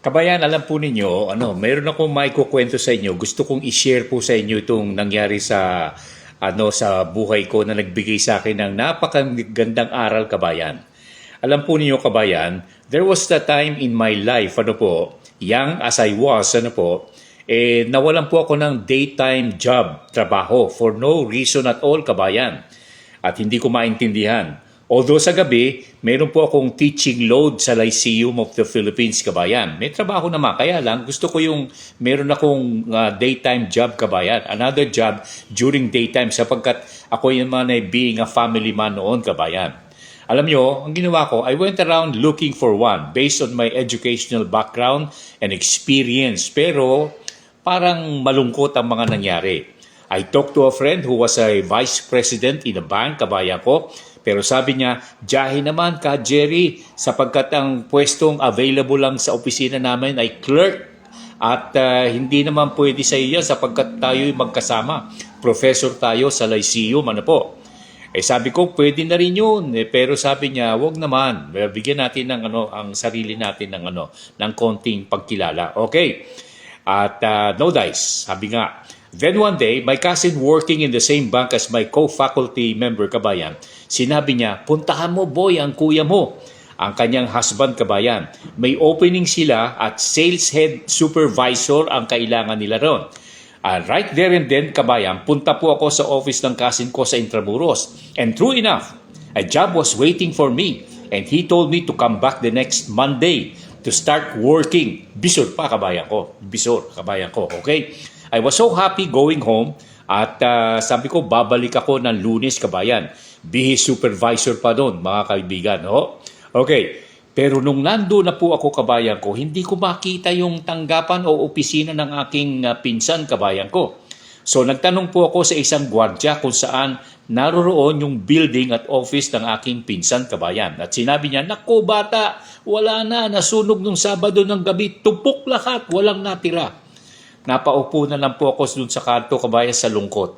Kabayan, alam po ninyo, meron akong maikukwento sa inyo. Gusto kong i-share po sa inyo itong nangyari sa buhay ko na nagbigay sa akin ng napakagandang aral, kabayan. Alam po ninyo, kabayan, there was the time in my life, young as I was, nawalan po ako ng daytime job, trabaho, for no reason at all, kabayan. At hindi ko maintindihan. Although sa gabi, meron po akong teaching load sa Lyceum of the Philippines, kabayan. May trabaho naman, kaya lang gusto ko yung meron akong daytime job, kabayan. Another job during daytime sapagkat ako yung man ay being a family man noon, kabayan. Alam nyo, ang ginawa ko, I went around looking for one based on my educational background and experience. Pero parang malungkot ang mga nangyari. I talked to a friend who was a vice president in a bank, kabayan ko. Pero sabi niya, jahe naman ka, Jerry, sapagkat ang pwestong available lang sa opisina namin ay clerk. At hindi naman pwede sa iyo yan sapagkat tayo'y magkasama. Professor tayo sa Lyceum, sabi ko, pwede na rin yun. Pero sabi niya, wag naman. Bigyan natin ng ang sarili natin ng konting pagkilala. Okay. At no dice, sabi nga. Then one day, my cousin working in the same bank as my co-faculty member, kabayan, sinabi niya, puntahan mo boy ang kuya mo, ang kanyang husband, kabayan. May opening sila at sales head supervisor ang kailangan nila ron. Right there and then, kabayan, punta po ako sa office ng cousin ko sa Intramuros. And true enough, a job was waiting for me. And he told me to come back the next Monday to start working. Bisor pa, kabayan ko. Bisor, kabayan ko. Okay? I was so happy going home at sabi ko, babalik ako ng Lunes, kabayan. Bihis supervisor pa doon, mga kaibigan. Okay. Pero nung nando na po ako, kabayan ko, hindi ko makita yung tanggapan o opisina ng aking pinsan, kabayan ko. So nagtanong po ako sa isang gwardya kung saan naroroon yung building at office ng aking pinsan, kabayan. At sinabi niya, naku bata, wala na, nasunog nung Sabado ng gabi, tupok lahat, walang natira. Napaupo na lang po ako dun sa kanto, kabayan, sa lungkot.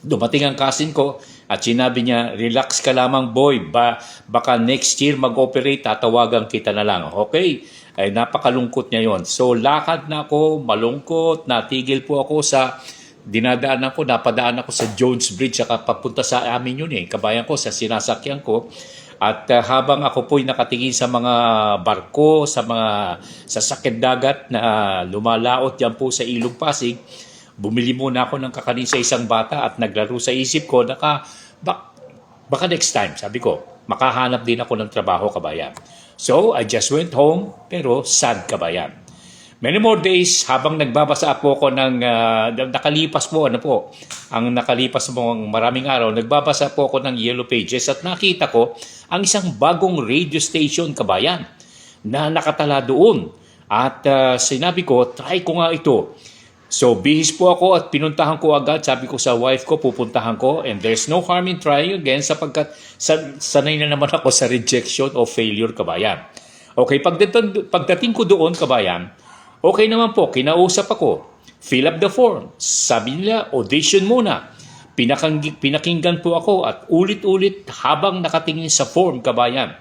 Dumating ang cousin ko at sinabi niya, relax ka lamang boy, baka next year mag-operate, tatawagan kita na lang. Okay? Ay napakalungkot niya yon. So lakad na ako, malungkot, natigil po ako napadaan ako sa Jones Bridge, saka papunta sa amin yun kabayan ko, sa sinasakyan ko. At habang ako po'y nakatingin sa mga barko, sa mga sasakyan dagat na lumalaot yan po sa Ilog Pasig, bumili muna ako ng kakanin sa isang bata at naglaro sa isip ko, baka next time, sabi ko, makahanap din ako ng trabaho, kabayan. So, I just went home, pero sad, kabayan. Many more days, habang nagbabasa po ako nakalipas mo maraming araw, nagbabasa po ako ng Yellow Pages at nakita ko ang isang bagong radio station, kabayan, na nakatala doon. At sinabi ko, try ko nga ito. So, bihis po ako at pinuntahan ko agad. Sabi ko sa wife ko, pupuntahan ko. And there's no harm in trying again sapagkat sanay na naman ako sa rejection o failure, kabayan. Okay, pagdating ko doon, kabayan, okay naman po, kinausap ako. Fill up the form. Sabi nila, audition muna. Pinakinggan po ako at ulit-ulit habang nakatingin sa form, kabayan.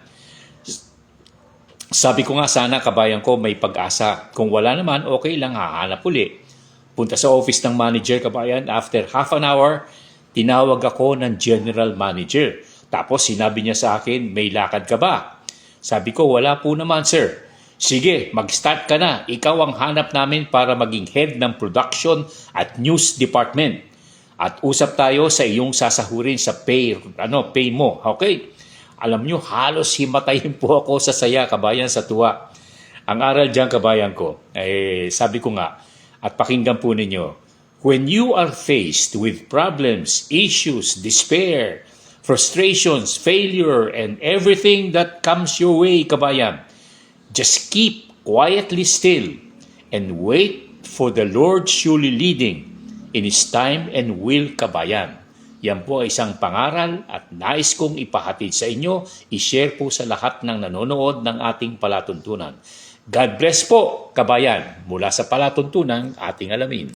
Sabi ko nga sana, kabayan ko, may pag-asa. Kung wala naman, okay lang, hahanap uli. Punta sa office ng manager, kabayan. After half an hour, tinawag ako ng general manager. Tapos sinabi niya sa akin, may lakad ka ba? Sabi ko, wala po naman, sir. Sige, mag-start ka na. Ikaw ang hanap namin para maging head ng production at news department. At usap tayo sa iyong sasahurin sa pay mo. Okay? Alam nyo, halos himatayin po ako sa saya, kabayan, sa tuwa. Ang aral dyan, kabayan ko, sabi ko nga, at pakinggan po ninyo, when you are faced with problems, issues, despair, frustrations, failure, and everything that comes your way, kabayan, just keep quietly still and wait for the Lord surely leading in His time and will, kabayan. Yan po ay isang pangaral at nais kong ipahatid sa inyo, i-share po sa lahat ng nanonood ng ating palatuntunan. God bless po, kabayan, mula sa palatuntunan ating alamin.